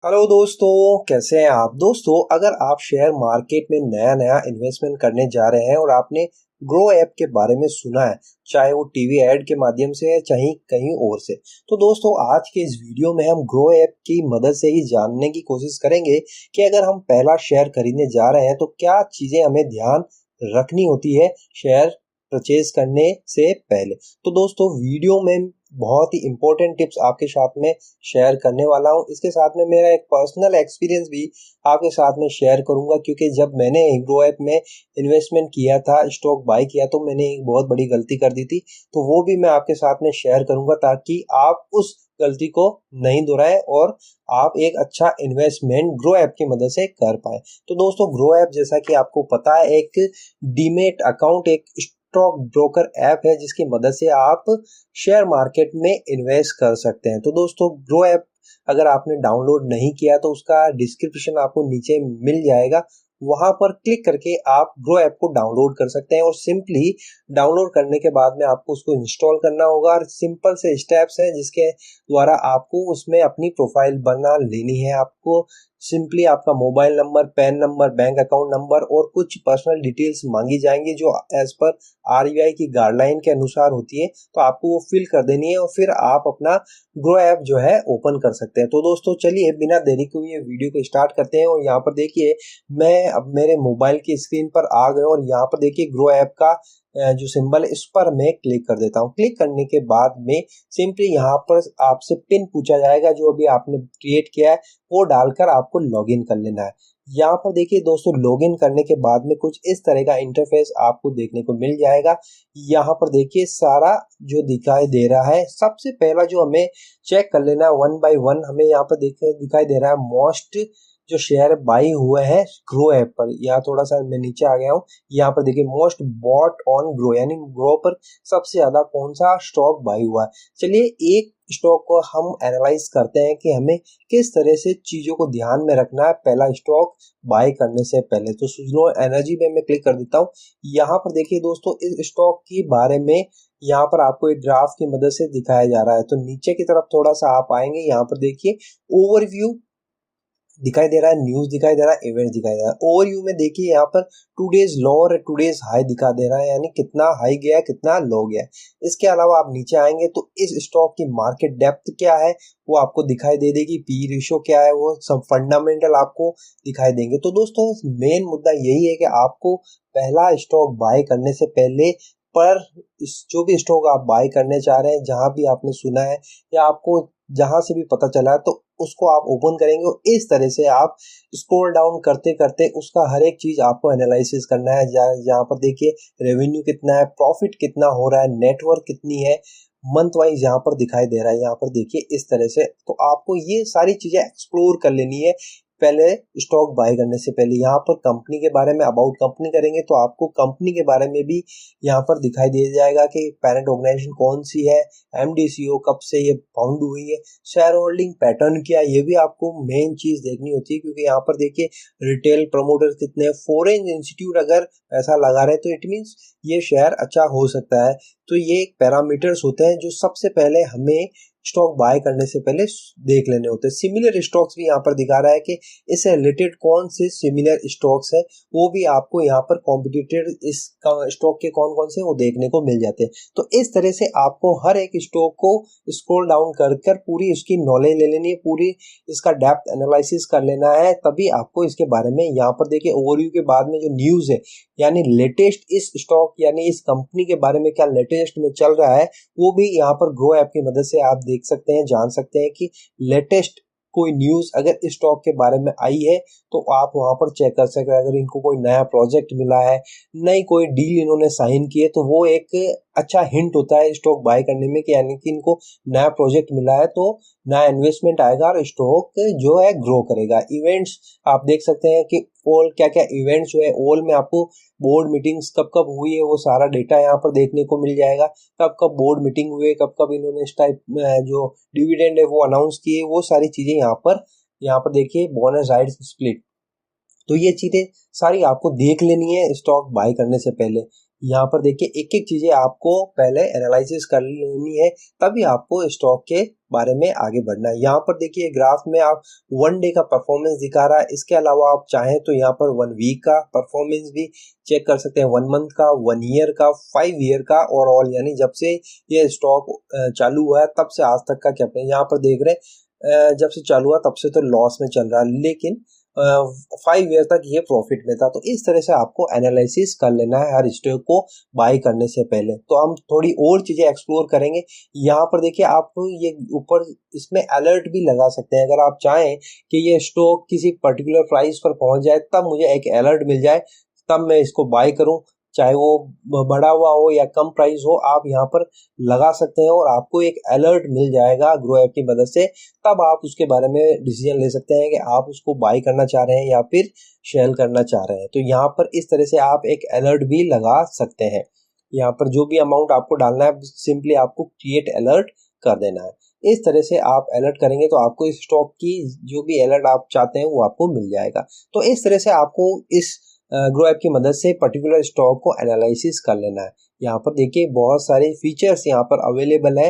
Hello दोस्तों, कैसे हैं आप। दोस्तों, अगर आप शेयर मार्केट में नया नया इन्वेस्टमेंट करने जा रहे हैं और आपने ग्रो ऐप के बारे में सुना है, चाहे वो टीवी ऐड के माध्यम से है चाहे कहीं और से, तो दोस्तों आज के इस वीडियो में हम ग्रो ऐप की मदद से ही जानने की कोशिश करेंगे कि अगर हम पहला शेयर खरीदने जा रहे हैं तो क्या चीजें हमें ध्यान रखनी होती है शेयर परचेज करने से पहले। तो दोस्तों वीडियो में बहुत ही इंपॉर्टेंट टिप्स आपके साथ में शेयर करने वाला हूँ। इसके साथ में मेरा एक पर्सनल एक्सपीरियंस भी आपके साथ में शेयर करूंगा, क्योंकि जब मैंने ग्रो ऐप में इन्वेस्टमेंट किया था, स्टॉक बाय किया, तो मैंने एक बहुत बड़ी गलती कर दी थी। तो वो भी मैं आपके साथ में शेयर करूंगा ताकि आप उस गलती को नहीं दोहराएं और आप एक अच्छा इन्वेस्टमेंट ग्रो ऐप की मदद से कर पाए। तो दोस्तों ग्रो ऐप, जैसा कि आपको पता है, एक डीमेट अकाउंट, एक स्टॉक ब्रोकर ऐप है जिसकी मदद से आप शेयर मार्केट में इन्वेस्ट कर सकते हैं। तो दोस्तों ग्रो ऐप अगर आपने डाउनलोड नहीं किया तो उसका डिस्क्रिप्शन आपको नीचे मिल जाएगा, वहां पर क्लिक करके आप ग्रो ऐप को डाउनलोड कर सकते हैं। और सिंपली डाउनलोड करने के बाद में आपको उसको इंस्टॉल करना होगा और सिंपल से स्टेप्स हैं जिसके द्वारा आपको उसमें अपनी प्रोफाइल बना लेनी है। आपको सिंपली आपका mobile number, pan number, bank account number और कुछ पर्सनल डिटेल्स मांगी जाएंगी जो एज पर आरबीआई की गाइडलाइन के अनुसार होती है। तो आपको वो फिल कर देनी है और फिर आप अपना ग्रो ऐप जो है ओपन कर सकते हैं। तो दोस्तों चलिए बिना देरी के हुए वीडियो को स्टार्ट करते हैं। और यहाँ पर देखिए, मैं अब मेरे मोबाइल की स्क्रीन पर आ गए और यहाँ पर देखिए ग्रो ऐप का जो सिंबल है इस पर मैं क्लिक कर देता हूँ। क्लिक करने के बाद में सिंपली यहाँ पर आपसे पिन पूछा जाएगा जो अभी आपने क्रिएट किया है, वो डालकर आपको लॉगिन कर लेना है। यहाँ पर देखिए दोस्तों, लॉगिन करने के बाद में कुछ इस तरह का इंटरफेस आपको देखने को मिल जाएगा। यहाँ पर देखिए सारा जो दिखाई दे रहा है, सबसे पहला जो हमें चेक कर लेना है वन बाय वन, हमें यहाँ पर दिखाई दे रहा है मोस्ट जो शेयर बाई हुए हैं ग्रो ऐप पर। यहाँ थोड़ा सा मैं नीचे आ गया हूँ, यहाँ पर देखिए मोस्ट बॉट ऑन ग्रो, यानी ग्रो पर सबसे ज्यादा कौन सा स्टॉक बाई हुआ है। चलिए एक स्टॉक को हम एनालाइज करते हैं कि हमें किस तरह से चीजों को ध्यान में रखना है पहला स्टॉक बाय करने से पहले। तो सुजलो एनर्जी में मैं क्लिक कर देता हूँ। यहाँ पर देखिए दोस्तों, इस स्टॉक के बारे में यहाँ पर आपको एक ग्राफ की मदद से दिखाया जा रहा है। तो नीचे की तरफ थोड़ा सा आप आएंगे, यहाँ पर देखिए ओवरव्यू दिखाई दे रहा है, न्यूज दिखाई दे रहा है, इवेंट दिखाई दे रहा है। ओवरव्यू में देखिए यहाँ पर टूडेज लो और टूडेज हाई दिखा दे रहा है, यानी कितना हाई गया कितना लो गया। इसके अलावा आप नीचे आएंगे तो इस स्टॉक की मार्केट डेप्थ क्या है वो आपको दिखाई दे देगी, पी रेशो क्या है, वो सब फंडामेंटल आपको दिखाई देंगे। तो दोस्तों मेन मुद्दा यही है कि आपको पहला स्टॉक बाय करने से पहले पर जो भी स्टॉक आप बाय करने चाह रहे हैं, जहां भी आपने सुना है या आपको जहां से भी पता चला है, तो उसको आप ओपन करेंगे और इस तरह से आप स्क्रॉल डाउन करते करते उसका हर एक चीज आपको एनालिसिस करना है। जहाँ पर देखिए रेवेन्यू कितना है, प्रॉफिट कितना हो रहा है, नेटवर्क कितनी है, मंथ वाइज यहाँ पर दिखाई दे रहा है। यहाँ पर देखिए इस तरह से, तो आपको ये सारी चीजें एक्सप्लोर कर लेनी है पहले स्टॉक बाय करने से पहले। यहाँ पर कंपनी के बारे में, अबाउट कंपनी करेंगे तो आपको कंपनी के बारे में भी यहाँ पर दिखाई दे जाएगा कि पेरेंट ऑर्गेनाइजेशन कौन सी है, एमडीसीओ कब से ये फाउंड हुई है, शेयर होल्डिंग पैटर्न क्या है, ये भी आपको मेन चीज देखनी होती है। क्योंकि यहाँ पर देखिए रिटेल प्रमोटर कितने, फॉरेन इंस्टीट्यूट अगर पैसा लगा रहे तो इट मीन्स ये शेयर अच्छा हो सकता है। तो ये पैरामीटर्स होते हैं जो सबसे पहले हमें स्टॉक बाय करने से पहले देख लेने होते हैं। सिमिलर स्टॉक्स भी यहाँ पर दिखा रहा है कि इससे रिलेटेड कौन से सिमिलर स्टॉक्स है, वो भी आपको यहाँ पर कॉम्पिटिटर इस स्टॉक के कौन कौन से वो देखने को मिल जाते हैं। तो इस तरह से आपको हर एक स्टॉक को स्क्रॉल डाउन कर कर पूरी उसकी नॉलेज ले लेनी है, पूरी इसका डेप्थ एनालिसिस कर लेना है, तभी आपको इसके बारे में। यहाँ पर देखिए ओवरव्यू के बाद में जो न्यूज है, यानी लेटेस्ट इस स्टॉक यानी इस कंपनी के बारे में क्या लेटेस्ट में चल रहा है, वो भी यहाँ पर ग्रो ऐप की मदद से आप देख सकते हैं, जान सकते हैं कि लेटेस्ट कोई न्यूज अगर इस स्टॉक के बारे में आई है तो आप वहां पर चेक कर सकते हैं। अगर इनको कोई नया प्रोजेक्ट मिला है, नई कोई डील इन्होंने साइन की है, तो वो एक अच्छा हिंट होता है स्टॉक बाय करने में कि यानी कि इनको नया प्रोजेक्ट मिला है तो नया इन्वेस्टमेंट आएगा और स्टॉक जो है ग्रो करेगा। इवेंट्स आप देख सकते हैं कि ऑल क्या क्या इवेंट्स हुए, ऑल में आपको बोर्ड मीटिंग्स कब कब हुई है वो सारा डेटा यहाँ पर देखने को मिल जाएगा। कब कब बोर्ड मीटिंग हुई है, कब कब इन्होंने इस टाइप जो डिविडेंड है वो अनाउंस किए, वो सारी चीजें यहाँ पर देखिए बोनस राइट्स स्प्लिट। तो ये चीजें सारी आपको देख लेनी है स्टॉक बाय करने से पहले। यहाँ पर देखिए एक एक चीजें आपको पहले एनालिसिस कर लेनी है, तभी आपको स्टॉक के बारे में आगे बढ़ना है। यहाँ पर देखिए ग्राफ में आप 1 डे का परफॉर्मेंस दिखा रहा है। इसके अलावा आप चाहें तो यहाँ पर 1 वीक का परफॉर्मेंस भी चेक कर सकते हैं, 1 मंथ का, 1 ईयर का, 5 ईयर का और ऑल, यानी जब से ये स्टॉक चालू हुआ है तब से आज तक का कैप्टन। यहाँ पर देख रहे हैं जब से चालू हुआ तब से तो लॉस में चल रहा है, लेकिन 5 ईयर तक ये प्रॉफिट में था। तो इस तरह से आपको एनालिसिस कर लेना है हर स्टॉक को बाय करने से पहले। तो हम थोड़ी और चीजें एक्सप्लोर करेंगे। यहाँ पर देखिए आप ये ऊपर इसमें अलर्ट भी लगा सकते हैं। अगर आप चाहें कि ये स्टॉक किसी पर्टिकुलर प्राइस पर पहुंच जाए तब मुझे एक अलर्ट मिल जाए, तब मैं इसको बाय करूं, चाहे वो बढ़ा हुआ हो या कम प्राइस हो, आप यहाँ पर लगा सकते हैं और आपको एक अलर्ट मिल जाएगा ग्रो ऐप की मदद से। तब आप उसके बारे में डिसीजन ले सकते हैं कि आप उसको बाय करना चाह रहे हैं या फिर सेल करना चाह रहे हैं। तो यहाँ पर इस तरह से आप एक अलर्ट भी लगा सकते हैं। यहाँ पर जो भी अमाउंट आपको डालना है सिंपली आपको क्रिएट अलर्ट कर देना है। इस तरह से आप अलर्ट करेंगे तो आपको इस स्टॉक की जो भी अलर्ट आप चाहते हैं वो आपको मिल जाएगा। तो इस तरह से आपको इस ग्रो ऐप की मदद से पर्टिकुलर स्टॉक को एनालिसिस कर लेना है। यहाँ पर देखिए बहुत सारे फीचर्स यहाँ पर अवेलेबल है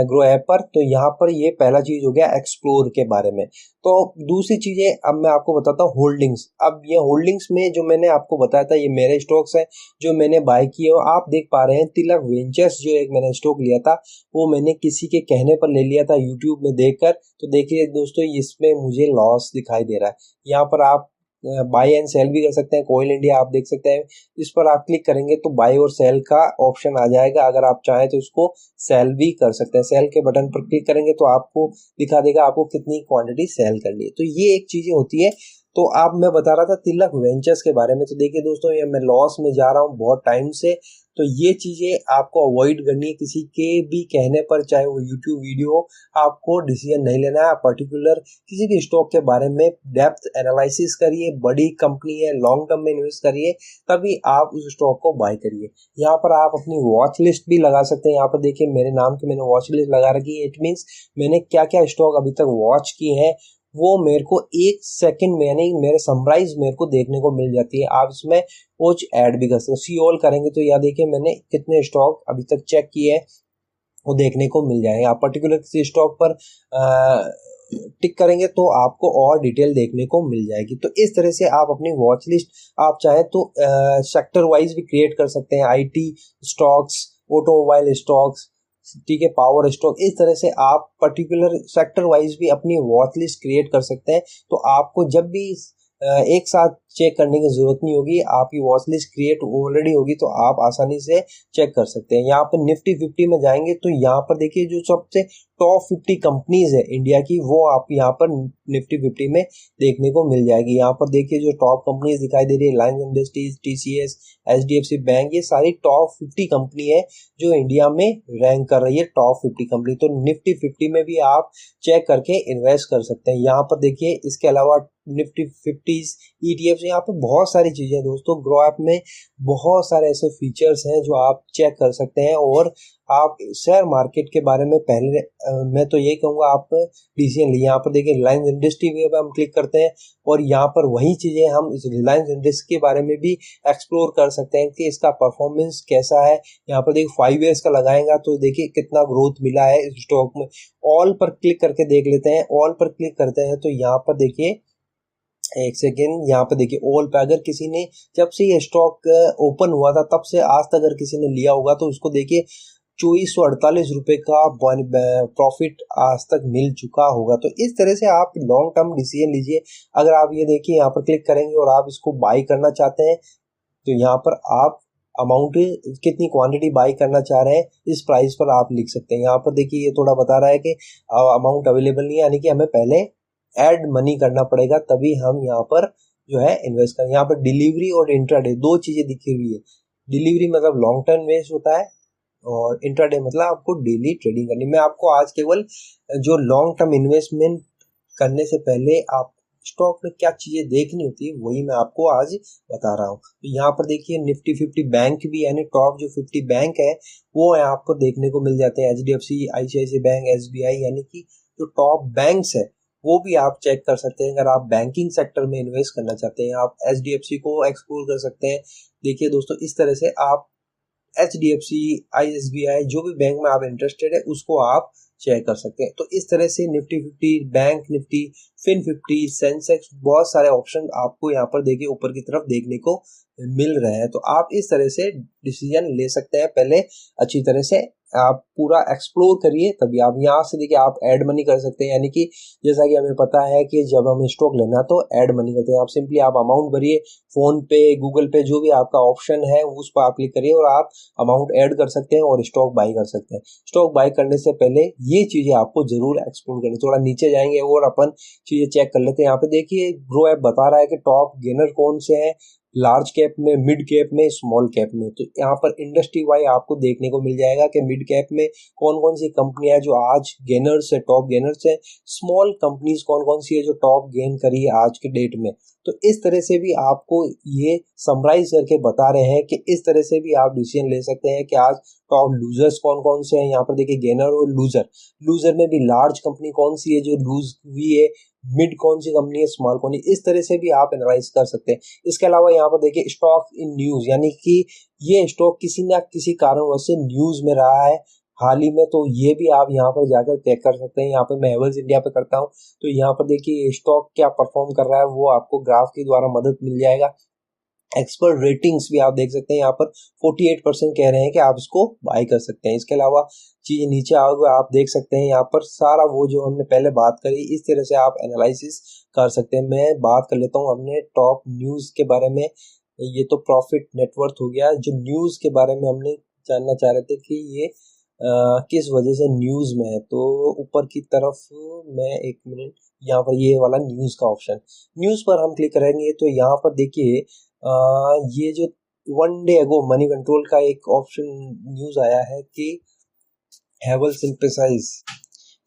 ग्रो ऐप पर। तो यहाँ पर ये पहला चीज हो गया एक्सप्लोर के बारे में। तो दूसरी चीजें अब मैं आपको बताता हूँ होल्डिंग्स। अब ये होल्डिंग्स में जो मैंने आपको बताया था ये मेरे स्टॉक्स हैं जो मैंने बाय किए हो। आप देख पा रहे हैं तिलक वेंचर्स जो एक मैंने स्टॉक लिया था वो मैंने किसी के कहने पर ले लिया था यूट्यूब में देखकर। तो देखिए दोस्तों इसमें मुझे लॉस दिखाई दे रहा है। यहाँ पर आप बाय एंड सेल भी कर सकते हैं। कोयल इंडिया आप देख सकते हैं, इस पर आप क्लिक करेंगे तो बाय और सेल का ऑप्शन आ जाएगा। अगर आप चाहें तो इसको सेल भी कर सकते हैं। सेल के बटन पर क्लिक करेंगे तो आपको दिखा देगा आपको कितनी क्वांटिटी सेल करनी है। तो ये एक चीजें होती है। तो अब मैं बता रहा था तिलक वेंचर्स के बारे में। तो देखिए दोस्तों ये मैं लॉस में जा रहा हूँ बहुत टाइम से। तो ये चीजें आपको अवॉइड करनी है किसी के भी कहने पर, चाहे वो यूट्यूब वीडियो हो। आपको डिसीजन नहीं लेना है। आप पर्टिकुलर किसी भी स्टॉक के बारे में डेप्थ एनालिसिस करिए, बड़ी कंपनी है, लॉन्ग टर्म में इन्वेस्ट करिए, तभी आप उस स्टॉक को बाय करिए। यहाँ पर आप अपनी वॉच लिस्ट भी लगा सकते हैं। यहाँ पर देखिए मेरे नाम की मैंने वॉच लिस्ट लगा रखी है। इट मीन्स मैंने क्या क्या स्टॉक अभी तक वॉच किए हैं वो मेरे को 1 सेकंड में, यानी मेरे समराइज मेरे को देखने को मिल जाती है। आप इसमें वॉच ऐड भी कर सकते हो। सी ऑल करेंगे तो यहाँ देखिए मैंने कितने स्टॉक अभी तक चेक किए हैं वो देखने को मिल जाएगा। आप पर्टिकुलर किसी स्टॉक पर टिक करेंगे तो आपको और डिटेल देखने को मिल जाएगी। तो इस तरह से आप अपनी वॉच लिस्ट आप चाहे तो सेक्टर वाइज भी क्रिएट कर सकते हैं। आईटी स्टॉक्स, ऑटोमोबाइल स्टॉक्स, ठीक है, पावर स्टॉक, इस तरह से आप पर्टिकुलर सेक्टर वाइज भी अपनी वॉच लिस्ट क्रिएट कर सकते हैं। तो आपको जब भी एक साथ चेक करने की जरूरत नहीं होगी। आपकी वॉच लिस्ट क्रिएट ऑलरेडी होगी तो आप आसानी से चेक कर सकते हैं। यहाँ पर निफ्टी 50 में जाएंगे तो यहाँ पर देखिए जो सबसे टॉप 50 कंपनीज है इंडिया की वो आप यहाँ पर निफ्टी 50 में देखने को मिल जाएगी। यहाँ पर देखिए जो टॉप कंपनीज दिखाई दे रही है Reliance industries, TCS, HDFC bank, ये सारी टॉप 50 कंपनी है जो इंडिया में रैंक कर रही है टॉप 50 कंपनी। तो निफ्टी 50 में भी आप चेक करके इन्वेस्ट कर सकते हैं। यहाँ पर देखिए इसके अलावा निफ्टी 50 ETF, यहाँ पे बहुत सारी चीजें दोस्तों ग्रो ऐप में बहुत सारे ऐसे फीचर्स हैं जो आप चेक कर सकते हैं। और आप शेयर मार्केट के बारे में पहले मैं तो ये कहूँगा आप डिसीजन लीजिए। यहाँ पर देखिए रिलायंस इंडस्ट्री पे हम क्लिक करते हैं और यहाँ पर वही चीजें हम इस रिलायंस इंडस्ट्री के बारे में भी एक्सप्लोर कर सकते हैं कि इसका परफॉर्मेंस कैसा है। यहाँ पर देखिए 5 ईयर्स का लगाएगा तो देखिए कितना ग्रोथ मिला है इस स्टॉक में। ऑल पर क्लिक करके देख लेते हैं। ऑल पर क्लिक करते हैं तो यहाँ पर देखिए एक सेकेंड, यहाँ पे देखिए ऑल पे अगर किसी ने जब से ये स्टॉक ओपन हुआ था तब से आज तक अगर किसी ने लिया होगा तो उसको देखिए 2448 रुपए का प्रॉफिट आज तक मिल चुका होगा। तो इस तरह से आप लॉन्ग टर्म डिसीजन लीजिए। अगर आप ये देखिए यहाँ पर क्लिक करेंगे और आप इसको बाई करना चाहते हैं तो यहाँ पर आप अमाउंट कितनी क्वांटिटी बाई करना चाह रहे हैं इस प्राइस पर आप लिख सकते हैं। यहाँ पर देखिए ये थोड़ा बता रहा है कि अमाउंट अवेलेबल नहीं है, यानी कि हमें पहले ऐड मनी करना पड़ेगा तभी हम यहाँ पर जो है इन्वेस्ट करें। यहाँ पर डिलीवरी और इंट्राडे दो चीजें दिखी हुई है। डिलीवरी मतलब लॉन्ग टर्म इन्वेस्ट होता है और इंट्राडे मतलब आपको डेली ट्रेडिंग करनी। मैं आपको आज केवल जो लॉन्ग टर्म इन्वेस्टमेंट करने से पहले आप स्टॉक में क्या चीजें देखनी होती है वही मैं आपको आज बता रहा हूँ। तो यहाँ पर देखिए निफ्टी 50 बैंक भी, यानी टॉप जो 50 बैंक है वो आपको देखने को मिल जाते हैं। एचडीएफसी, आईसीआईसीआई बैंक, एसबीआई, यानी कि जो टॉप बैंक्स है वो भी आप चेक कर सकते हैं। अगर आप बैंकिंग सेक्टर में इन्वेस्ट करना चाहते हैं आप एचडीएफसी को एक्सप्लोर कर सकते हैं। देखिए दोस्तों इस तरह से आप एचडीएफसी, आईएसबीआई जो भी बैंक में आप इंटरेस्टेड है उसको आप चेक कर सकते हैं। तो इस तरह से Nifty 50, bank Nifty, fin 50, Sensex, बहुत सारे ऑप्शन आपको यहाँ पर देखिए ऊपर की तरफ देखने को मिल रहे हैं। तो आप इस तरह से डिसीजन ले सकते हैं। पहले अच्छी तरह से आप पूरा एक्सप्लोर करिए, तभी आप यहाँ से देखिए आप ऐड मनी कर सकते हैं। यानी कि जैसा कि हमें पता है कि जब हम स्टॉक लेना तो ऐड मनी करते हैं। आप सिंपली आप अमाउंट भरिए, फोन पे, गूगल पे, जो भी आपका ऑप्शन है उस पर आप क्लिक करिए और आप अमाउंट ऐड कर सकते हैं और स्टॉक बाई कर सकते हैं। स्टॉक बाई करने से पहले ये चीजें आपको जरूर एक्सप्लोर करनी। थोड़ा नीचे जाएंगे और अपन चीजें चेक कर लेते हैं। यहाँ पे देखिए ग्रो ऐप बता रहा है कि टॉप गेनर कौन से हैं, लार्ज कैप में, मिड कैप में, स्मॉल कैप में। तो यहाँ पर इंडस्ट्री वाइज आपको देखने को मिल जाएगा कि मिड कैप में कौन कौन सी कंपनियां जो आज गेनर्स है, टॉप गेनर्स है, स्मॉल कंपनीज कौन कौन सी है जो टॉप गेन करी है आज के डेट में। तो इस तरह से भी आपको ये समराइज करके बता रहे हैं कि इस तरह से भी आप डिसीजन ले सकते हैं कि आज टॉप लूजर्स कौन कौन से हैं। यहाँ पर देखिए गेनर और लूजर, लूजर में भी लार्ज कंपनी कौन सी है जो लूज हुई है, मिड कौन सी कंपनी है, स्मॉल कौन है। इस तरह से भी आप एनालाइज कर सकते हैं। इसके अलावा यहाँ पर देखिए स्टॉक इन न्यूज, यानी कि ये स्टॉक किसी ना किसी कारणवश से न्यूज में रहा है हाल ही में, तो ये भी आप यहाँ पर जाकर चेक कर सकते हैं। यहाँ पर मैं हेवल्स इंडिया पे करता हूँ तो यहाँ पर देखिए स्टॉक क्या परफॉर्म कर रहा है वो आपको ग्राफ के द्वारा मदद मिल जाएगा। एक्सपर्ट रेटिंग्स भी आप देख सकते हैं। यहाँ पर 48% कह रहे हैं कि आप इसको बाय कर सकते हैं। इसके अलावा चीज़ नीचे आओगे आप देख सकते हैं यहाँ पर सारा वो जो हमने पहले बात करी, इस तरह से आप एनालिसिस कर सकते हैं। मैं बात कर लेता हूँ अपने टॉप न्यूज़ के बारे में। ये तो प्रॉफिट नेटवर्थ हो गया। जो न्यूज़ के बारे में हमने जानना चाह रहे थे कि ये किस वजह से न्यूज़ में है, तो ऊपर की तरफ मैं एक मिनट, यहाँ पर ये वाला न्यूज़ का ऑप्शन, न्यूज़ पर हम क्लिक करेंगे तो यहाँ पर देखिए ये जो 1 डे अगो मनी कंट्रोल का एक ऑप्शन न्यूज़ आया है कि हेवल्स एम्फेसाइज,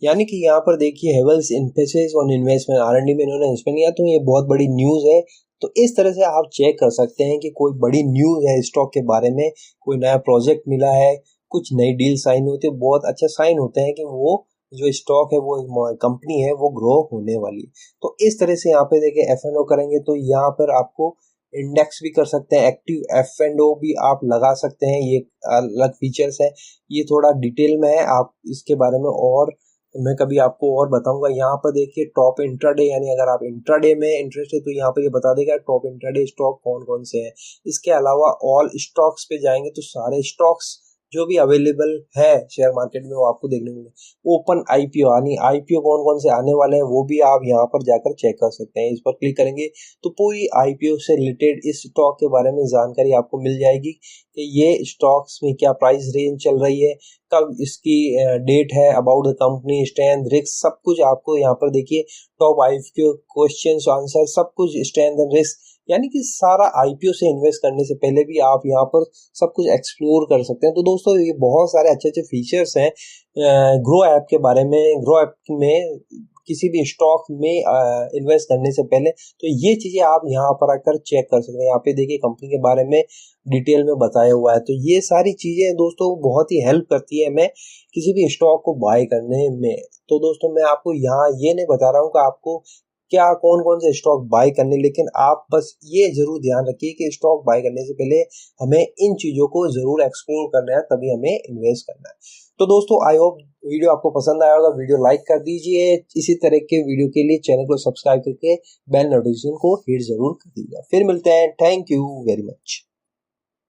यानी कि यहाँ पर देखिए Havells emphasise on investment, R&D में इन्होंने इन्वेस्टमेंट किया। तो ये बहुत बड़ी न्यूज़ है। तो इस तरह से आप चेक कर सकते हैं कि कोई बड़ी न्यूज़ है स्टॉक के बारे में, कोई नया प्रोजेक्ट मिला है, कुछ नई डील साइन होती है, बहुत अच्छा साइन होते हैं कि वो जो स्टॉक है, वो कंपनी है, वो ग्रो होने वाली है। तो इस तरह से यहाँ पे देखिए F&O करेंगे तो यहाँ पर आपको इंडेक्स भी कर सकते हैं, एक्टिव F&O भी आप लगा सकते हैं। ये अलग फीचर्स है, ये थोड़ा डिटेल में है, आप इसके बारे में और मैं कभी आपको और बताऊंगा। यहाँ पर देखिए टॉप इंट्राडे, यानी अगर आप इंट्राडे में इंटरेस्ट है तो यहाँ पर ये बता देगा टॉप इंट्राडे स्टॉक कौन कौन से हैं। इसके अलावा ऑल स्टॉक्स पे जाएंगे तो सारे स्टॉक्स जो भी अवेलेबल है शेयर मार्केट में वो आपको देखने को मिले। ओपन आईपीओ, यानी आईपीओ कौन कौन से आने वाले हैं वो भी आप यहाँ पर जाकर चेक कर सकते हैं। इस पर क्लिक करेंगे तो पूरी आईपीओ से रिलेटेड इस स्टॉक के बारे में जानकारी आपको मिल जाएगी कि ये स्टॉक्स में क्या प्राइस रेंज चल रही है, कब इसकी डेट है, about the company, strength, risk, सब कुछ आपको यहाँ पर देखिए टॉप आईपीओ क्वेश्चंस आंसर सब कुछ, स्ट्रेंथ एंड रिस्क, यानी कि सारा आईपीओ से इन्वेस्ट करने से पहले भी आप यहाँ पर सब कुछ एक्सप्लोर कर सकते हैं। तो दोस्तों ये बहुत सारे अच्छे अच्छे फीचर्स हैं ग्रो ऐप के बारे में। ग्रो ऐप में किसी भी स्टॉक में इन्वेस्ट करने से पहले तो ये चीज़ें आप यहाँ पर आकर चेक कर सकते हैं। यहाँ पे देखिए कंपनी के बारे में डिटेल में बताया हुआ है। तो ये सारी चीज़ें दोस्तों बहुत ही हेल्प करती है हमें किसी भी स्टॉक को बाय करने में। तो दोस्तों मैं आपको यहाँ ये नहीं बता रहा हूँ कि आपको क्या कौन कौन से स्टॉक बाय करने, लेकिन आप बस ये जरूर ध्यान रखिए कि स्टॉक बाय करने से पहले हमें इन चीज़ों को जरूर एक्सप्लोर करना है, तभी हमें इन्वेस्ट करना है। तो दोस्तों आई होप वीडियो आपको पसंद आया होगा। वीडियो लाइक कर दीजिए। इसी तरह के वीडियो के लिए चैनल को सब्सक्राइब करके बेल नोटिफिकेशन को हिट जरूर कर दीजिएगा। फिर मिलते हैं। Thank you very much.